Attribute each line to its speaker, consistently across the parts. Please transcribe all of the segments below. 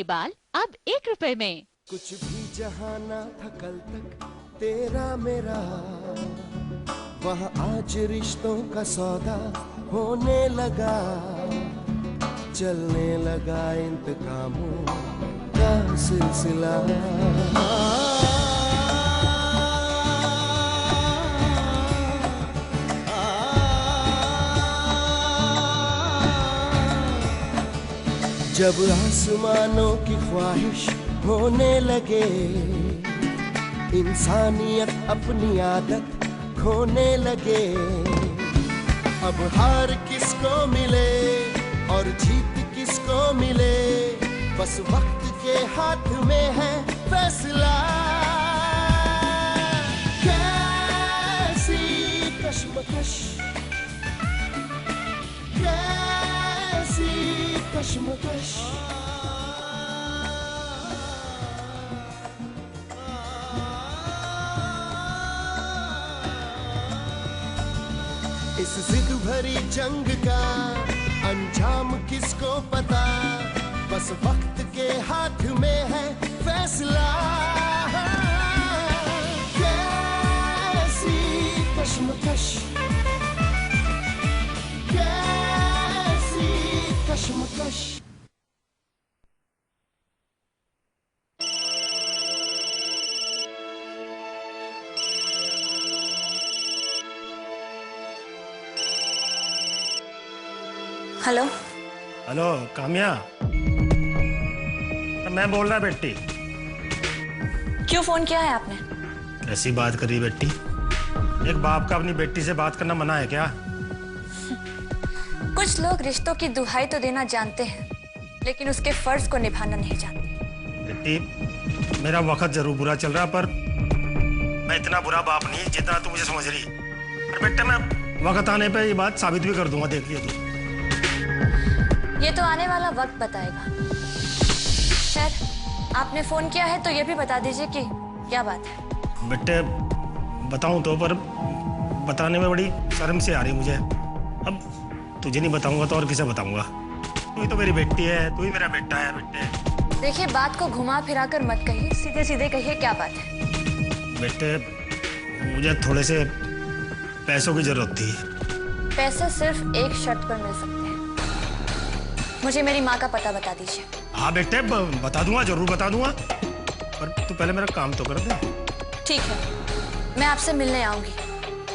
Speaker 1: बाल अब 1 रुपए में।
Speaker 2: कुछ भी जहाँ ना था कल तक तेरा मेरा, वहाँ आज रिश्तों का सौदा होने लगा, चलने लगा इंतकामों का सिलसिला। जब आसमानों की ख्वाहिश होने लगे, इंसानियत अपनी आदत खोने लगे, अब हार किसको मिले और जीत किसको मिले, बस वक्त के हाथ में है फैसला। कैसी कश्मकश, कैसी कश्मकश, इस जिद भरी जंग का अंजाम किसको पता, बस वक्त के हाथ में है फैसला। कैसी कश्मकश, कैसी कश्मकश।
Speaker 3: हेलो
Speaker 4: हेलो काम्या, मैं बोल रहा बेटी।
Speaker 3: क्यों फोन किया है आपने?
Speaker 4: कैसी बात करी बेटी, एक बाप का अपनी बेटी से बात करना मना है क्या?
Speaker 3: कुछ लोग रिश्तों की दुहाई तो देना जानते हैं, लेकिन उसके फर्ज को निभाना नहीं जानते।
Speaker 4: बेटी मेरा वक्त जरूर बुरा चल रहा, पर मैं इतना बुरा बाप नहीं जितना तू मुझे समझ रही है। पर बेटे मैं वक्त आने पे ये बात साबित भी कर दूंगा, देख लियो तू।
Speaker 3: ये तो आने वाला वक्त बताएगा। खैर आपने फोन किया है तो ये भी बता दीजिए कि क्या बात है।
Speaker 4: बेटे बताऊं तो, पर बताने में बड़ी शर्म से आ रही मुझे। अब तुझे नहीं बताऊंगा तो और किसे बताऊंगा? तू ही तो मेरी बेटी है, तू ही मेरा बेटा है बेटे।
Speaker 3: देखिए बात को घुमा फिरा कर मत कहिए, सीधे सीधे कहिए क्या बात है।
Speaker 4: बेटे मुझे थोड़े से पैसों की जरूरत थी।
Speaker 3: पैसे सिर्फ एक शर्त पर मिल सकते हैं, मुझे मेरी माँ का पता बता दीजिए।
Speaker 4: हाँ बेटे बता दूंगा, जरूर बता दूंगा, पर तू पहले मेरा काम तो कर दे।
Speaker 3: ठीक है, मैं आपसे मिलने आऊंगी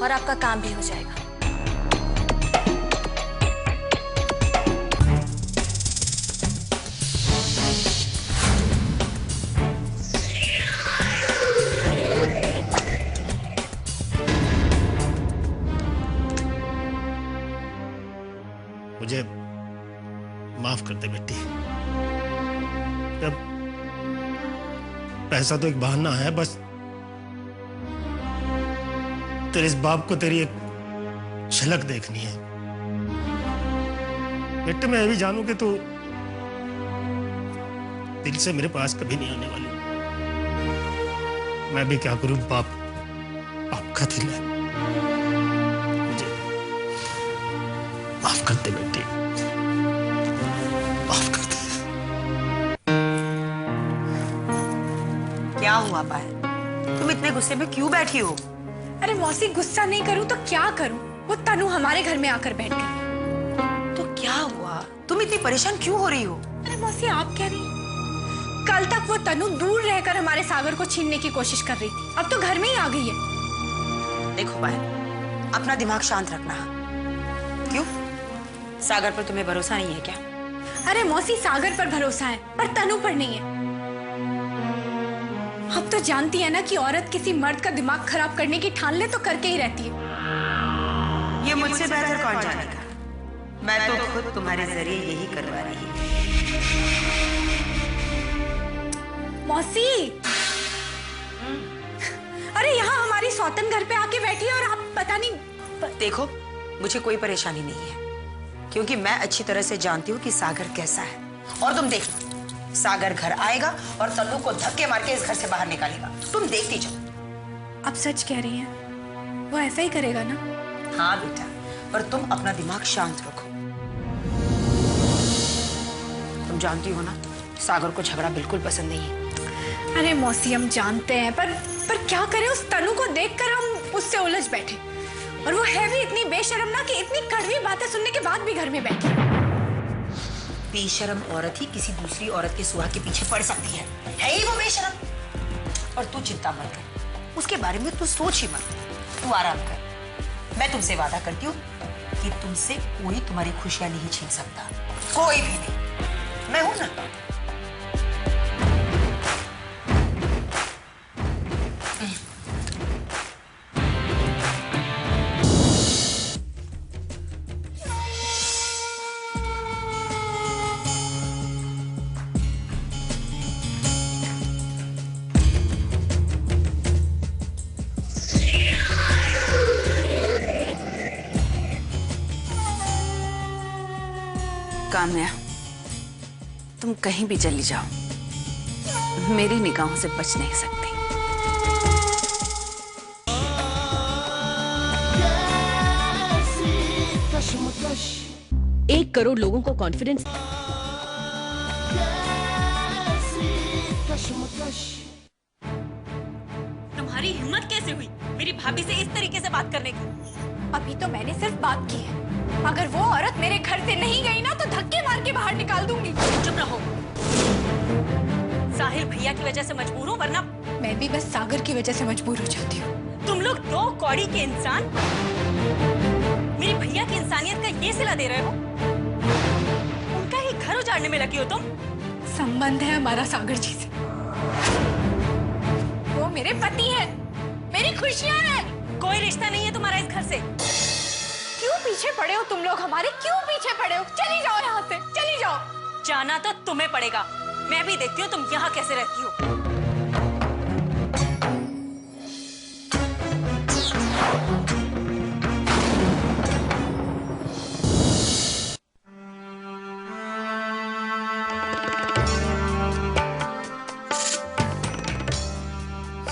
Speaker 3: और आपका काम भी हो जाएगा।
Speaker 4: मुझे माफ कर दे बेटी, जब पैसा तो एक बहाना है, बस तेरे इस बाप को तेरी एक झलक देखनी है। बेटे मैं भी जानू कि तू दिल से मेरे पास कभी नहीं आने वाली। मैं भी क्या करूं, बाप आपका दिल है। मुझे माफ कर दे बेटी, माफ कर दे।
Speaker 5: क्या हुआ पायल, तुम इतने गुस्से में क्यों बैठी हो?
Speaker 6: अरे मौसी गुस्सा नहीं करूं तो क्या करूं, वो तनु हमारे घर में आकर बैठ गई।
Speaker 5: तो क्या हुआ, तुम इतनी परेशान क्यों हो रही हो?
Speaker 6: अरे मौसी आप कह रही, कल तक वो तनु दूर रहकर हमारे सागर को छीनने की कोशिश कर रही थी, अब तो घर में ही आ गई है।
Speaker 5: देखो पायल, अपना दिमाग शांत रखना। क्यों, सागर पर तुम्हें भरोसा नहीं है क्या?
Speaker 6: अरे मौसी सागर पर भरोसा है पर तनु पर नहीं है। अब तो जानती है ना कि औरत किसी मर्द का दिमाग खराब करने की ठान ले तो करके ही रहती है।
Speaker 5: ये मुझसे बेहतर कौन जानेगा, मैं तो खुद तुम्हारे जरिए यही करवा रही हूँ।
Speaker 6: मौसी अरे यहाँ हमारी सौतन घर पे आके बैठी है और आप पता नहीं।
Speaker 5: देखो मुझे कोई परेशानी नहीं है, क्योंकि मैं अच्छी तरह से जानती हूँ कि सागर कैसा है। और तुम देखना, सागर घर आएगा और तनु को धक्के मार के इस घर से बाहर निकालेगा, तुम देखती जाओ।
Speaker 6: आप सच कह रही हैं, वो ऐसा ही करेगा ना?
Speaker 5: हाँ बेटा, पर तुम अपना दिमाग शांत रखो। तुम जानती हो ना, सागर को झगड़ा बिल्कुल पसंद नहीं है।
Speaker 6: अरे मौसी हम जानते हैं, पर क्या करें, उस तनु को देखकर हम उससे उलझ बैठे। और वो है भी इतनी बेशर्म ना कि इतनी कड़वी बातें सुनने के बाद भी घर में बैठी।
Speaker 5: बेशर्म औरत ही किसी दूसरी औरत के सुहाग के पीछे पड़ सकती है ही वो बेशर्म। और तू चिंता मत कर, उसके बारे में तू सोच ही मत, तू आराम कर। मैं तुमसे वादा करती हूँ कि तुमसे कोई तुम्हारी खुशियां नहीं छीन सकता, कोई भी नहीं। मैं हूं ना।
Speaker 7: काम्या, तुम कहीं भी चली जाओ, मेरी निगाहों से बच नहीं सकती।
Speaker 8: 1 करोड़ लोगों को कॉन्फिडेंस।
Speaker 1: तुम्हारी हिम्मत कैसे हुई मेरी भाभी से इस तरीके से बात करने की?
Speaker 6: अभी तो मैंने सिर्फ बात की है। अगर वो औरत मेरे घर से नहीं गई ना तो धक्के मार के बाहर निकाल दूंगी।
Speaker 1: चुप रहो। साहिल भैया की वजह से मजबूर हूँ, वरना
Speaker 6: मैं भी बस सागर की वजह से मजबूर हो जाती हूँ।
Speaker 1: तुम लोग 2 कौड़ी के इंसान मेरी भैया की इंसानियत का ये सिला दे रहे हो। उनका ही घर उजाड़ने में लगी हो तुम।
Speaker 6: संबंध है हमारा सागर जी से। वो मेरे पति हैं, मेरी खुशियां हैं।
Speaker 1: कोई रिश्ता नहीं है तुम्हारा इस घर से।
Speaker 6: क्यों पीछे पड़े हो तुम लोग हमारे? क्यों पीछे पड़े हो? चली जाओ यहाँ से, चली जाओ।
Speaker 1: जाना तो तुम्हें पड़ेगा। मैं भी देखती हूँ तुम यहाँ कैसे रहती हो।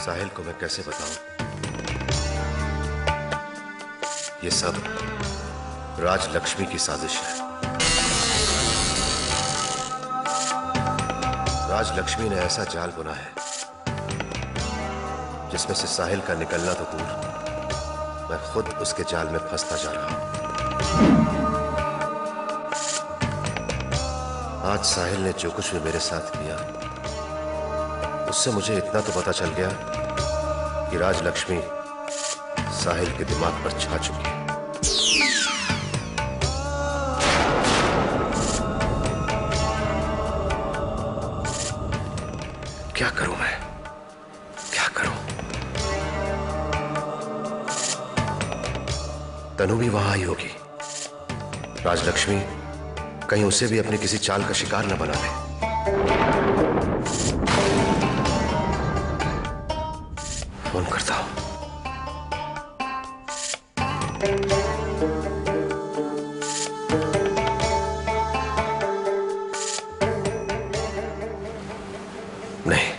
Speaker 9: साहिल को मैं कैसे बताऊं? ये सब राजलक्ष्मी की साजिश है। राजलक्ष्मी ने ऐसा जाल बुना है जिसमें से साहिल का निकलना तो दूर, मैं खुद उसके जाल में फंसता जा रहा हूं। आज साहिल ने जो कुछ भी मेरे साथ किया, उससे मुझे इतना तो पता चल गया कि राजलक्ष्मी साहिल के दिमाग पर छा चुकी है। क्या करूं मैं, क्या करूं? तनु भी वहां आई होगी। राजलक्ष्मी कहीं उसे भी अपनी किसी चाल का शिकार न बना ले। फोन करता हूं। नहीं,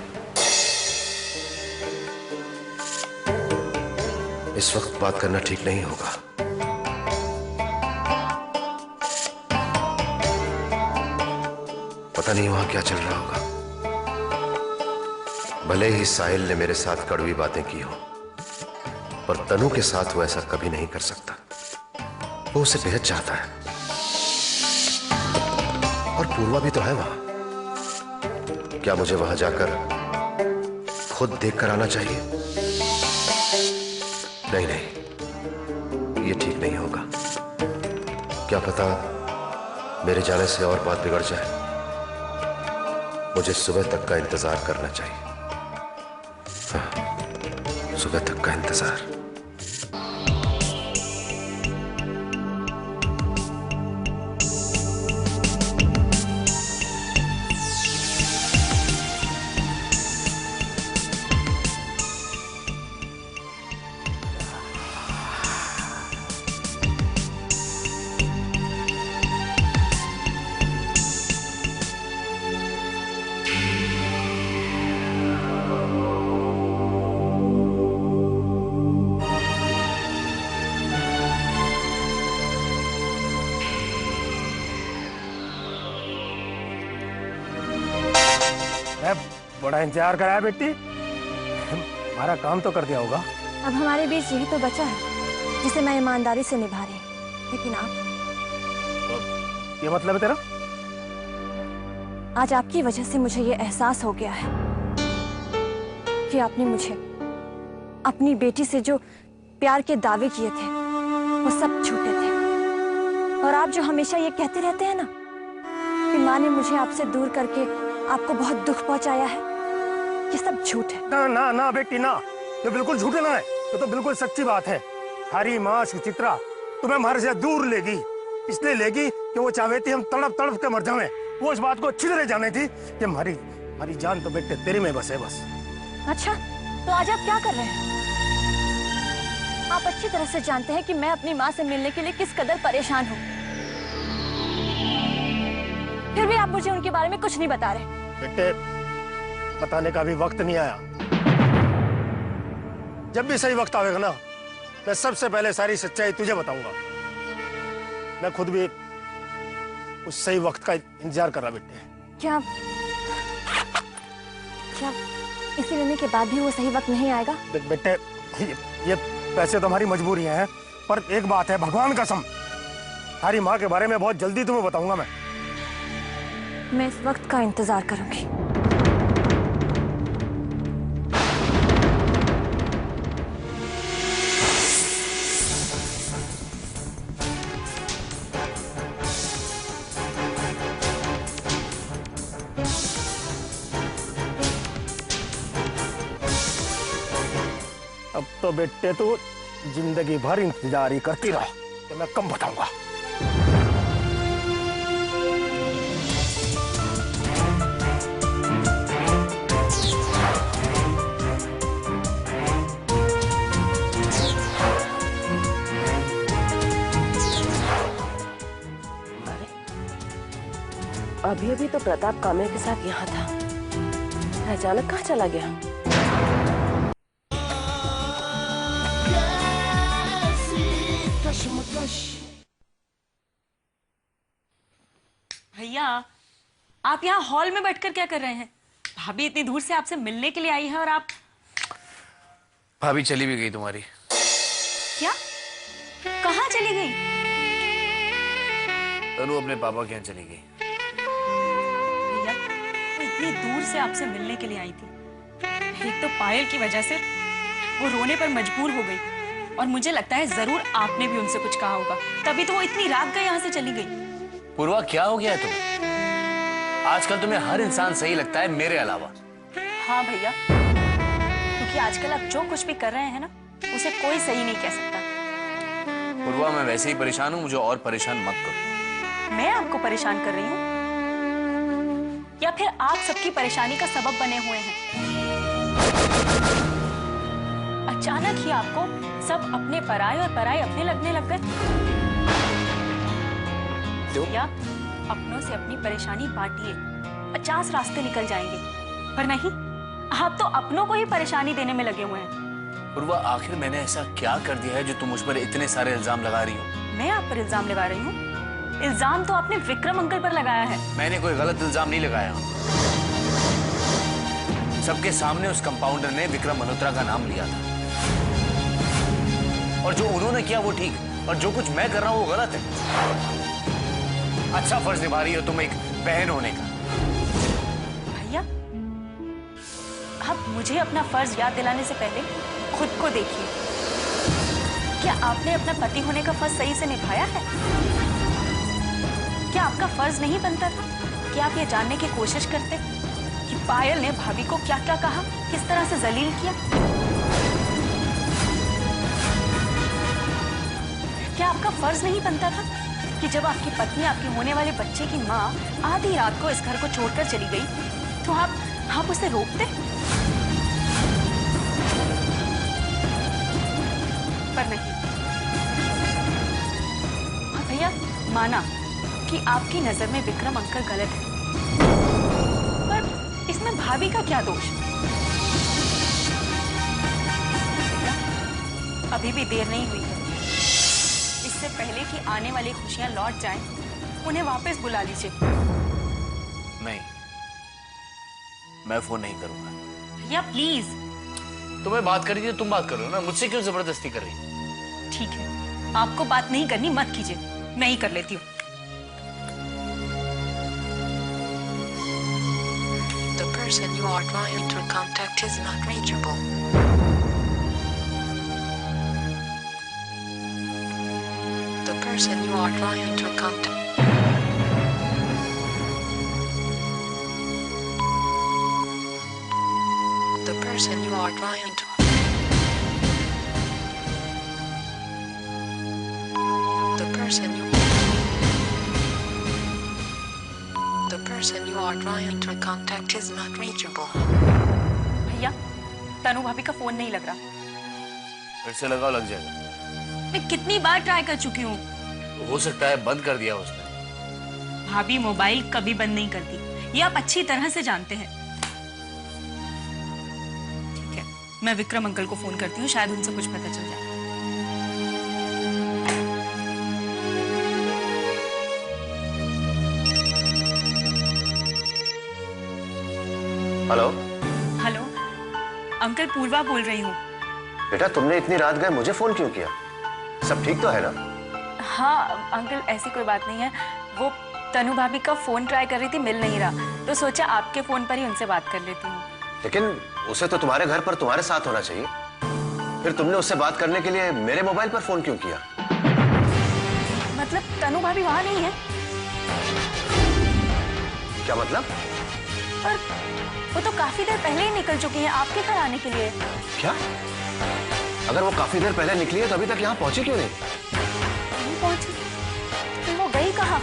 Speaker 9: इस वक्त बात करना ठीक नहीं होगा। पता नहीं वहां क्या चल रहा होगा। भले ही साहिल ने मेरे साथ कड़वी बातें की हो, पर तनु के साथ वो ऐसा कभी नहीं कर सकता। वो उसे बेहद चाहता है। और पूर्वा भी तो है वहां। क्या मुझे वहां जाकर खुद देख कर आना चाहिए? नहीं नहीं, ये ठीक नहीं होगा। क्या पता मेरे जाने से और बात बिगड़ जाए। मुझे सुबह तक का इंतजार करना चाहिए। हाँ, सुबह तक का इंतजार।
Speaker 4: बड़ा इंतजार कराया बेटी, हमारा काम तो कर दिया होगा।
Speaker 3: अब हमारे बीच यही तो बचा है जिसे मैं ईमानदारी से निभा रही हूँ। लेकिन आप,
Speaker 4: ये मतलब है तेरा?
Speaker 3: आज आपकी वजह से मुझे ये एहसास हो गया है कि आपने मुझे अपनी बेटी से जो प्यार के दावे किए थे वो सब झूठे थे। और आप जो हमेशा ये कहते रहते हैं ना कि माँ ने मुझे आपसे दूर करके आपको बहुत दुख पहुंचाया है, ये सब झूठ है।
Speaker 4: ना ना ना बेटी ना, ये बिल्कुल झूठ ना है, ये तो बिल्कुल सच्ची बात है। हमारी माँ सुचित्रा तुम्हें हमारे से दूर लेगी, इसलिए लेगी कि वो चाहती थी हम तड़प तड़प के मर जाएं। वो इस बात को अच्छी तरह जाने थी कि हमारी जान तो बेटे तेरे में बस है बस।
Speaker 3: अच्छा, तो आज आप क्या कर रहे हैं? आप अच्छी तरह से जानते हैं कि मैं अपनी माँ से मिलने के लिए किस कदर परेशान हूँ, फिर भी आप मुझे उनके बारे में कुछ नहीं बता रहे।
Speaker 4: बेटे, बताने का भी वक्त नहीं आया। जब भी सही वक्त आएगा ना, मैं सबसे पहले सारी सच्चाई तुझे बताऊंगा। मैं खुद भी उस सही वक्त का इंतजार कर रहा बेटे।
Speaker 3: क्या इसी लेने के बाद भी वो सही वक्त नहीं आएगा?
Speaker 4: बेटे, ये पैसे तो हमारी मजबूरियां हैं, पर एक बात है, भगवान कसम, हमारी माँ के बारे में बहुत जल्दी तुम्हें बताऊंगा
Speaker 3: मैं इस वक्त का इंतजार करूंगी।
Speaker 4: अब तो बेटे तू जिंदगी भर इंतजार ही करती रहो कि मैं कब बताऊंगा।
Speaker 8: अभी अभी तो प्रताप काम्या के साथ यहाँ था, अचानक कहाँ चला गया?
Speaker 1: भैया, आप यहाँ हॉल में बैठकर क्या कर रहे हैं? भाभी इतनी दूर से आपसे मिलने के लिए आई है और आप...
Speaker 10: भाभी चली भी गई तुम्हारी।
Speaker 1: क्या? कहाँ चली गई?
Speaker 10: तनु अपने पापा के यहाँ चली गई।
Speaker 1: भैया, वो इतनी दूर से आपसे मिलने के लिए आई थी। एक तो पायल की वजह से वो रोने पर मजबूर हो गई, और मुझे लगता है जरूर आपने भी उनसे कुछ कहा होगा, तभी तो वो इतनी रात गए यहाँ से चली गई।
Speaker 10: पूर्वा, क्या हो गया है तुम्हें? आजकल तुम्हें हर इंसान सही लगता है मेरे अलावा।
Speaker 1: हाँ भैया, क्योंकि आजकल आप जो कुछ भी कर रहे हैं ना, उसे कोई सही नहीं कह सकता।
Speaker 10: पूर्वा, मैं वैसे ही परेशान हूँ, मुझे और परेशान मत करो।
Speaker 1: मैं आपको परेशान कर रही हूँ या फिर आप सबकी परेशानी का सबब बने हुए हैं? अचानक ही आपको सब अपने पराये और पराये अपने लगने लग गए। या अपनों से अपनी परेशानी बांटिए, 50 रास्ते निकल जाएंगे, पर नहीं, आप तो अपनों को ही परेशानी देने में लगे हुए हैं।
Speaker 10: पूर्वा, आखिर मैंने ऐसा क्या कर दिया है जो तुम मुझ पर इतने सारे इल्जाम लगा रही हो?
Speaker 1: मैं आप पर इल्जाम लगा रही हूँ? इल्जाम तो आपने विक्रम अंकल पर लगाया है।
Speaker 10: मैंने कोई गलत इल्जाम नहीं लगाया। सबके सामने उस कंपाउंडर ने विक्रम मल्होत्रा का नाम लिया था, और जो उन्होंने किया वो ठीक, और जो कुछ मैं कर रहा हूँ वो गलत है। अच्छा फर्ज निभा रही हो तुम एक बहन होने का।
Speaker 1: भैया, आप मुझे अपना फर्ज याद दिलाने से पहले खुद को देखिए। क्या आपने अपना पति होने का फर्ज सही से निभाया है? क्या आपका फर्ज नहीं बनता था कि आप ये जानने की कोशिश करते कि पायल ने भाभी को क्या क्या कहा, किस तरह से जलील किया? क्या आपका फर्ज नहीं बनता था कि जब आपकी पत्नी आपके होने वाले बच्चे की माँ आधी रात को इस घर को छोड़कर चली गई, तो आप उसे रोकते? पर नहीं। हाँ भैया, माना कि आपकी नजर में विक्रम अंकल गलत है, पर इसमें भाभी का क्या दोष? अभी भी देर नहीं हुई है। इससे पहले कि आने वाली खुशियां लौट जाएं, उन्हें वापस बुला लीजिए।
Speaker 10: नहीं, मैं फोन नहीं करूंगा।
Speaker 1: भैया प्लीज।
Speaker 10: तुम्हें बात करी थी, तुम बात करो ना, मुझसे क्यों जबरदस्ती कर रही?
Speaker 1: ठीक है, आपको बात नहीं करनी मत कीजिए, मैं ही कर लेती हूँ।
Speaker 11: The person you are trying to contact is not reachable. The person you are trying to contact. The person you are trying to. The person you. The person you are trying to contact is not reachable.
Speaker 1: भैया, तनु भाभी का phone नहीं लग रहा।
Speaker 10: फिर से लगाओ, लग जाएगा।
Speaker 1: मैं कितनी बार ट्राई कर चुकी हूँ।
Speaker 10: तो हो सकता है बंद कर दिया उसने।
Speaker 1: भाभी मोबाइल कभी बंद नहीं करती, ये आप अच्छी तरह से जानते हैं। ठीक है, मैं विक्रम अंकल को फोन करती हूँ, शायद उनसे कुछ पता चल जाए।
Speaker 9: हेलो।
Speaker 1: हेलो अंकल, पूर्वा बोल रही हूँ।
Speaker 9: बेटा, तुमने इतनी रात गए मुझे फोन क्यों किया? सब ठीक तो है ना?
Speaker 1: हाँ अंकल, ऐसी कोई बात नहीं है। वो तनु भाभी का फोन ट्राई कर रही थी, मिल नहीं रहा, तो सोचा आपके फोन पर ही उनसे बात कर लेती हूँ।
Speaker 9: लेकिन उसे तो तुम्हारे घर पर तुम्हारे साथ होना चाहिए, फिर तुमने उससे बात करने के लिए मेरे मोबाइल पर फोन क्यों किया?
Speaker 1: मतलब तनु भाभी वहां नहीं है?
Speaker 9: क्या मतलब?
Speaker 1: पर वो तो काफी देर पहले ही निकल चुकी हैं आपके घर आने के लिए।
Speaker 9: क्या? अगर वो काफी देर पहले निकली है तो अभी तक यहाँ पहुंची क्यों नहीं?
Speaker 1: नहीं पहुंची, फिर वो गई कहाँ?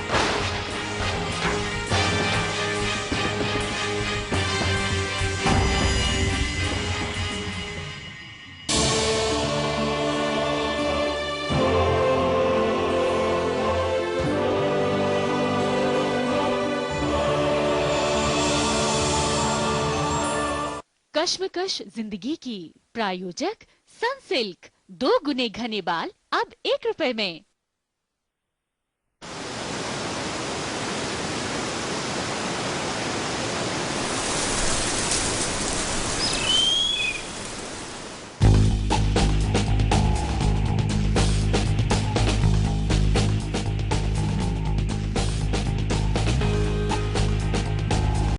Speaker 12: कश्मकश जिंदगी की प्रायोजक सनसिल्क, 2 गुने घने बाल अब 1 रुपए में।